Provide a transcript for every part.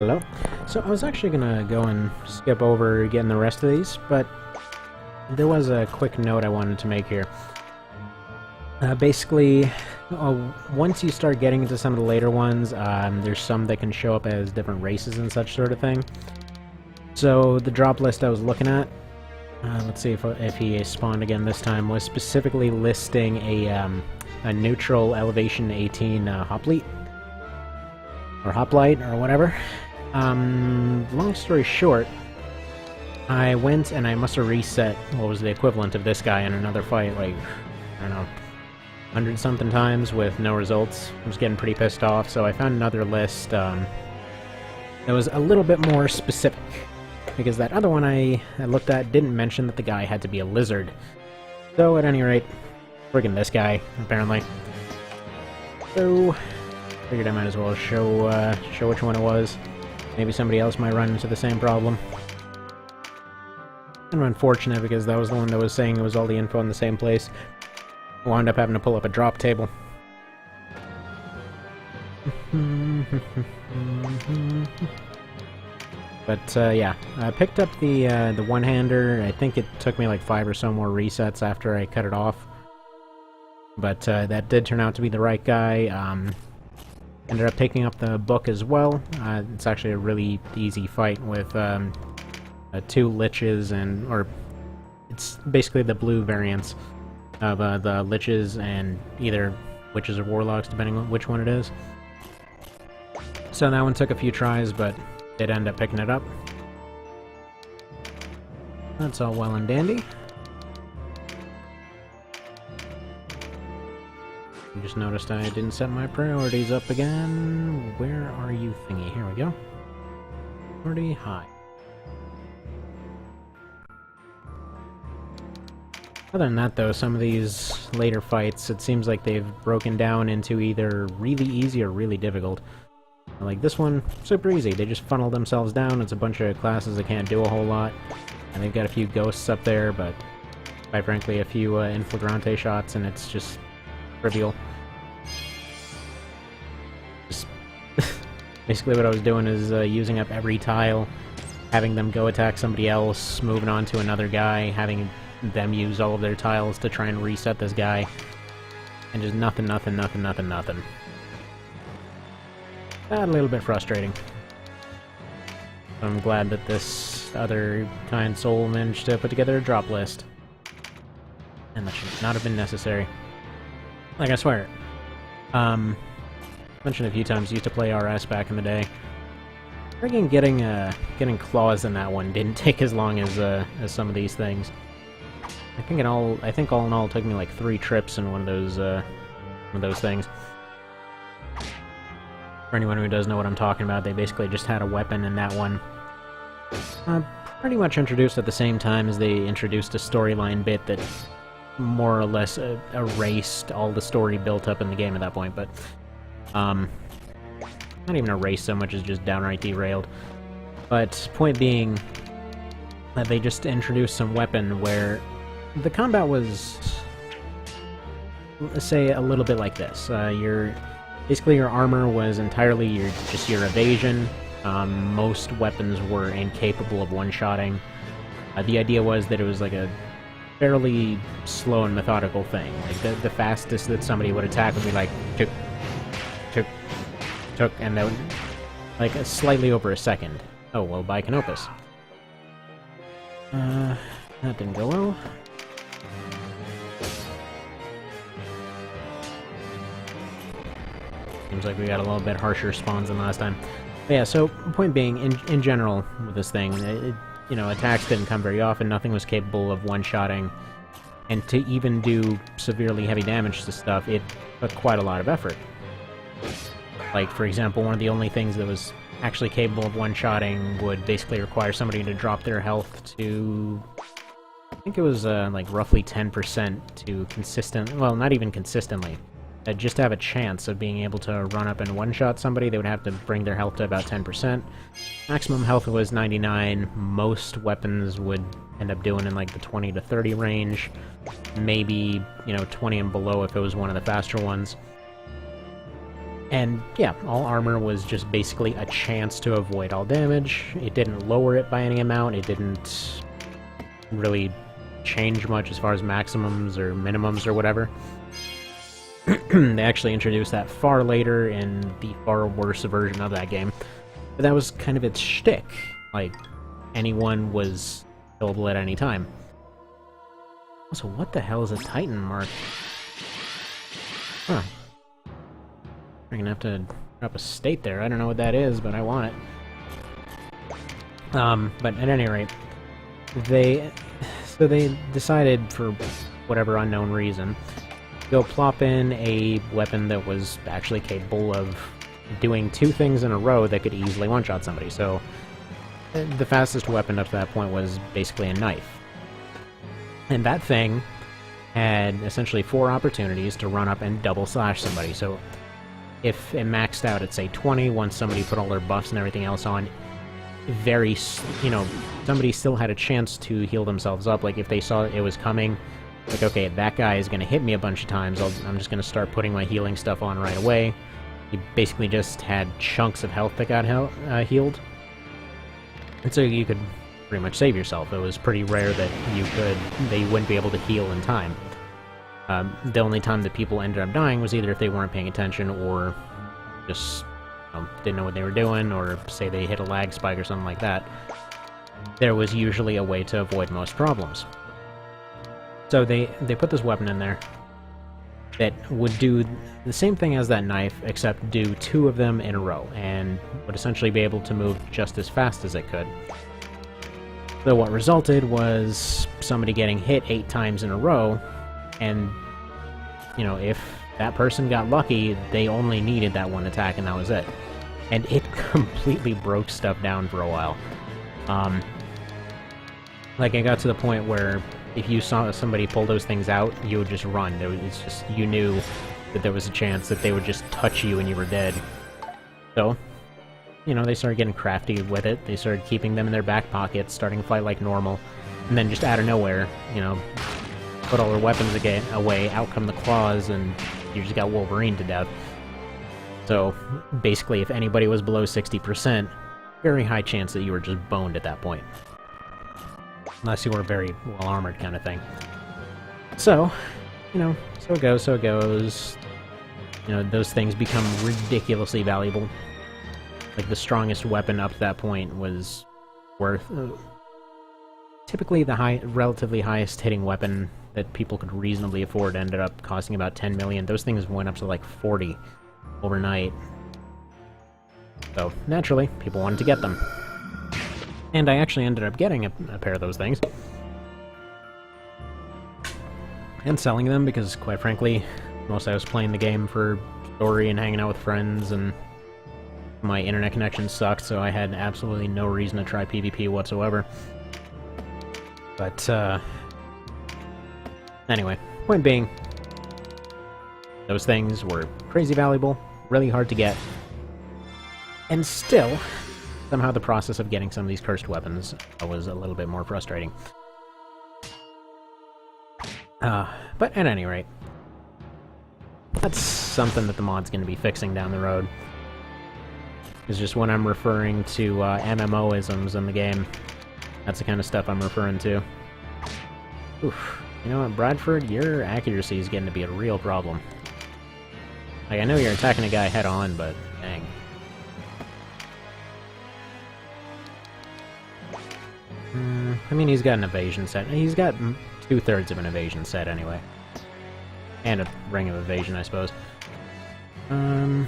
Hello? So I was actually gonna go and skip over getting the rest of these, but there was a quick note I wanted to make here. Basically, once you start getting into some of the later ones, there's some that can show up as different races and such sort of thing. So the drop list I was looking at, let's see if he spawned again this time, was specifically listing a neutral elevation 18 hoplite, or hoplite, or whatever. Long story short, I went and I must have reset what was the equivalent of this guy in another fight, like, I don't know, 100-something times with no results. I was getting pretty pissed off, so I found another list that was a little bit more specific, because that other one I looked at didn't mention that the guy had to be a lizard. So, at any rate, friggin' this guy, apparently. So, figured I might as well show which one it was. Maybe somebody else might run into the same problem. Kind of unfortunate, because that was the one that was saying it was all the info in the same place. I wound up having to pull up a drop table. But, yeah, I picked up the one-hander. I think it took me like 5 or so more resets after I cut it off. But, that did turn out to be the right guy. Ended up picking up the book as well. It's actually a really easy fight with 2 liches or it's basically the blue variants of the liches and either witches or warlocks, depending on which one it is. So that one took a few tries, but did end up picking it up. That's all well and dandy. I just noticed I didn't set my priorities up again. Where are you, thingy? Here we go. Priority high. Other than that, though, some of these later fights, it seems like they've broken down into either really easy or really difficult. Like this one, super easy. They just funnel themselves down. It's a bunch of classes that can't do a whole lot. And they've got a few ghosts up there, but quite frankly, a few inflagrante shots, and it's just trivial. Just basically what I was doing is using up every tile, having them go attack somebody else, moving on to another guy, having them use all of their tiles to try and reset this guy, and just nothing. A little bit frustrating. I'm glad that this other kind soul managed to put together a drop list. And that should not have been necessary. Like, I swear. Mentioned a few times, used to play RS back in the day. Friggin' getting claws in that one didn't take as long as some of these things. I think all in all it took me like 3 trips in one of those things. For anyone who does know what I'm talking about, they basically just had a weapon in that one. Pretty much introduced at the same time as they introduced a storyline bit that more or less erased all the story built up in the game at that point, but not even erased so much as just downright derailed. But point being that they just introduced some weapon where the combat was, let's say, a little bit like this. Basically your armor was entirely your evasion. Most weapons were incapable of one-shotting. The idea was that it was like a fairly slow and methodical thing. Like the fastest that somebody would attack would be like tuk, tuk, tuk, and that would like slightly over a second. Oh well, by Canopus. That didn't go well. Seems like we got a little bit harsher spawns than last time. But yeah, so point being, in general with this thing, you know, attacks didn't come very often, nothing was capable of one-shotting, and to even do severely heavy damage to stuff, it took quite a lot of effort. Like, for example, one of the only things that was actually capable of one-shotting would basically require somebody to drop their health to, I think it was like roughly 10% to well, not even consistently. Just to have a chance of being able to run up and one-shot somebody, they would have to bring their health to about 10%. Maximum health was 99. Most weapons would end up doing in like the 20 to 30 range. Maybe, you know, 20 and below if it was one of the faster ones. And yeah, all armor was just basically a chance to avoid all damage. It didn't lower it by any amount. It didn't really change much as far as maximums or minimums or whatever. They actually introduced that far later in the far worse version of that game. But that was kind of its shtick. Like, anyone was killable at any time. Also, what the hell is a Titan mark? Huh. I'm gonna have to drop a state there. I don't know what that is, but I want it. But at any rate, they decided, for whatever unknown reason, to go plop in a weapon that was actually capable of doing two things in a row that could easily one-shot somebody. So the fastest weapon up to that point was basically a knife. And that thing had essentially 4 opportunities to run up and double slash somebody. So if it maxed out at, say, 20, once somebody put all their buffs and everything else on, somebody still had a chance to heal themselves up. Like, if they saw it was coming, like, okay, that guy is going to hit me a bunch of times, I'm just going to start putting my healing stuff on right away. You basically just had chunks of health that got healed. And so you could pretty much save yourself. It was pretty rare that they wouldn't be able to heal in time. The only time that people ended up dying was either if they weren't paying attention or just didn't know what they were doing, or say they hit a lag spike or something like that. There was usually a way to avoid most problems. So they put this weapon in there that would do the same thing as that knife, except do 2 of them in a row, and would essentially be able to move just as fast as it could. So what resulted was somebody getting hit 8 times in a row, and, if that person got lucky, they only needed that one attack and that was it. And it completely broke stuff down for a while. Like, it got to the point where if you saw somebody pull those things out, you would just run. It's just, you knew that there was a chance that they would just touch you and you were dead. So, they started getting crafty with it. They started keeping them in their back pockets, starting to fight like normal. And then just out of nowhere, put all their weapons away, out come the claws, and you just got Wolverine to death. So, basically, if anybody was below 60%, very high chance that you were just boned at that point. Unless you were very well-armored kind of thing. So, so it goes, so it goes. Those things become ridiculously valuable. Like, the strongest weapon up to that point was worth... typically, the relatively highest hitting weapon that people could reasonably afford ended up costing about 10 million. Those things went up to like 40 overnight. So, naturally, people wanted to get them. And I actually ended up getting a pair of those things. And selling them because, quite frankly, mostly I was playing the game for story and hanging out with friends, and my internet connection sucked, so I had absolutely no reason to try PvP whatsoever. But, anyway, point being, those things were crazy valuable, really hard to get, and still, somehow the process of getting some of these cursed weapons was a little bit more frustrating. But at any rate, that's something that the mod's going to be fixing down the road. It's just when I'm referring to MMO-isms in the game, that's the kind of stuff I'm referring to. Oof. You know what, Bradford, your accuracy is getting to be a real problem. Like, I know you're attacking a guy head-on, but dang. I mean, he's got an evasion set. He's got 2/3 of an evasion set, anyway. And a ring of evasion, I suppose. Let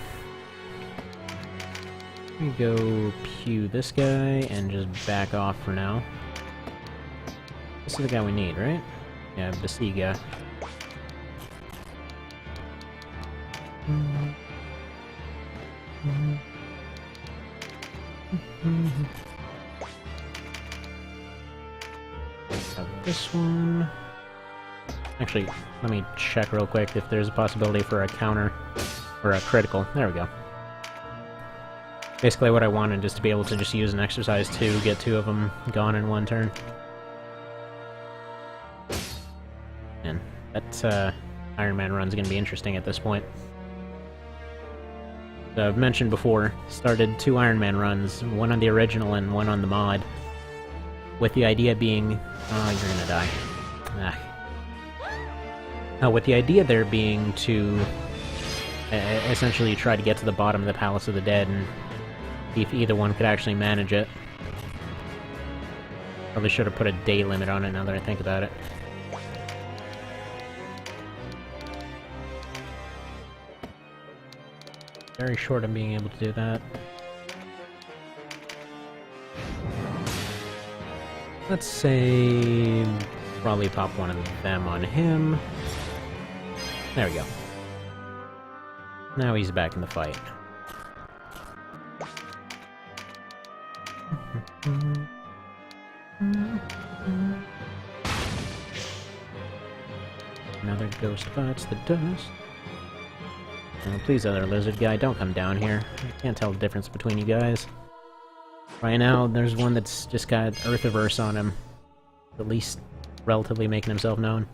me go pew this guy and just back off for now. This is the guy we need, right? Yeah, the sea guy. This one. Actually, let me check real quick if there's a possibility for a counter or a critical. There we go. Basically what I wanted is to be able to just use an exercise to get 2 of them gone in one turn. And that Iron Man run's gonna be interesting at this point. So I've mentioned before, started 2 Iron Man runs, one on the original and one on the mod, with the idea being... Oh, you're gonna die. With the idea there being to essentially try to get to the bottom of the Palace of the Dead and see if either one could actually manage it. Probably should have put a day limit on it now that I think about it. Very short of being able to do that. Let's say... probably pop one of them on him. There we go. Now he's back in the fight. Another ghost bites the dust. Oh, please, other lizard guy, don't come down here. I can't tell the difference between you guys. Right now, there's one that's just got Earthiverse on him. At least relatively making himself known.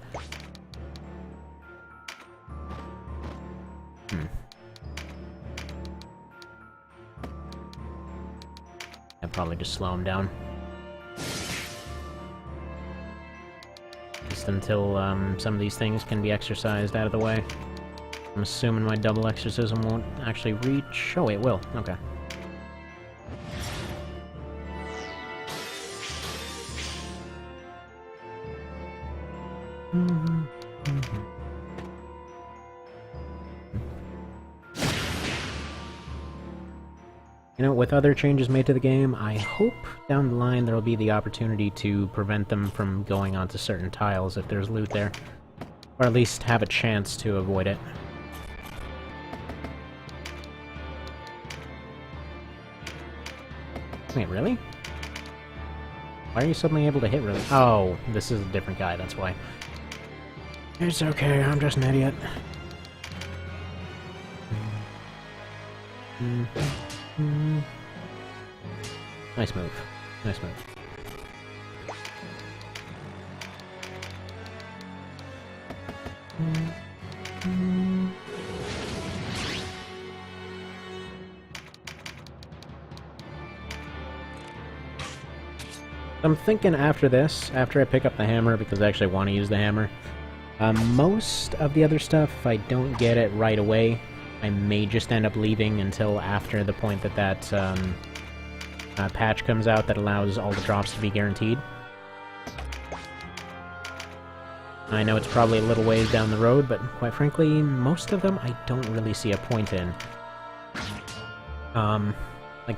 I'd probably just slow him down. Just until some of these things can be exercised out of the way. I'm assuming my double exorcism won't actually reach... Oh, it will. Okay. You know, with other changes made to the game, I hope down the line there will be the opportunity to prevent them from going onto certain tiles if there's loot there. Or at least have a chance to avoid it. Wait, really? Why are you suddenly able to hit really? Oh, this is a different guy, that's why. It's okay, I'm just an idiot. Nice move. Nice move. I'm thinking after this, after I pick up the hammer, because I actually want to use the hammer, most of the other stuff, if I don't get it right away, I may just end up leaving until after the point that patch comes out that allows all the drops to be guaranteed. I know it's probably a little ways down the road, but quite frankly, most of them I don't really see a point in. Like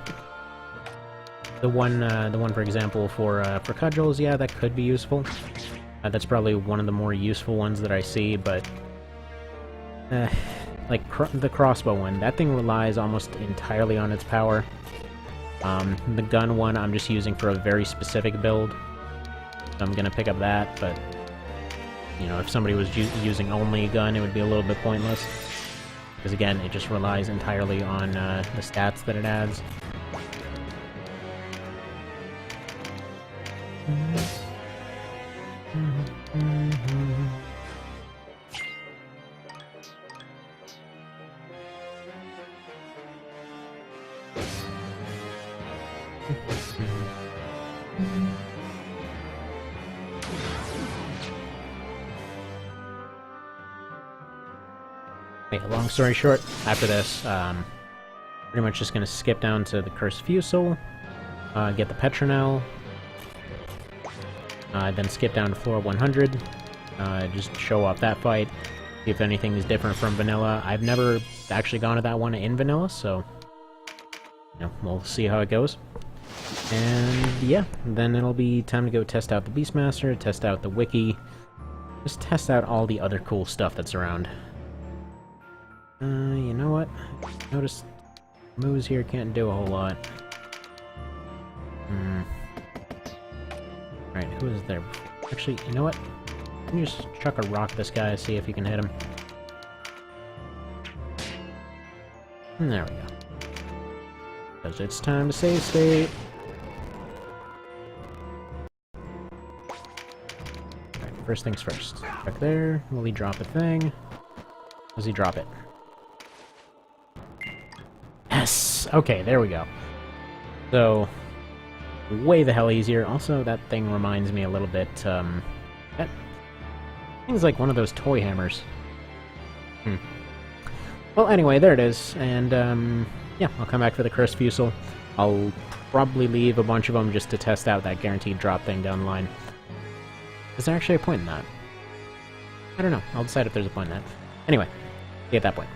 the one for example for cudgels, yeah, that could be useful. That's probably one of the more useful ones that I see, but like the crossbow one, that thing relies almost entirely on its power. The gun one I'm just using for a very specific build, so I'm gonna pick up that, but you know, if somebody was using only a gun, it would be a little bit pointless, because again, it just relies entirely on the stats that it adds. Long story short, after this, pretty much just gonna skip down to the Cursed Fusel, get the Petronel, then skip down to floor 100, just show off that fight, see if anything is different from vanilla. I've never actually gone to that one in vanilla, so you know, we'll see how it goes. And yeah, then it'll be time to go test out the Beastmaster, test out the Wiki, just test out all the other cool stuff that's around. You know what? Notice moves here can't do a whole lot. Alright, who is there? Actually, you know what? Let me just chuck a rock at this guy, see if you can hit him. And there we go. Because it's time to save state. Alright, first things first. Check there. Will he drop a thing? Does he drop it? Yes, okay, there we go. So, way the hell easier. Also, that thing reminds me a little bit, that thing's like one of those toy hammers. Well, anyway, there it is, and, yeah, I'll come back for the Cursed Fusel. I'll probably leave a bunch of them just to test out that guaranteed drop thing down the line. Is there actually a point in that? I don't know. I'll decide if there's a point in that. Anyway, see you at that point.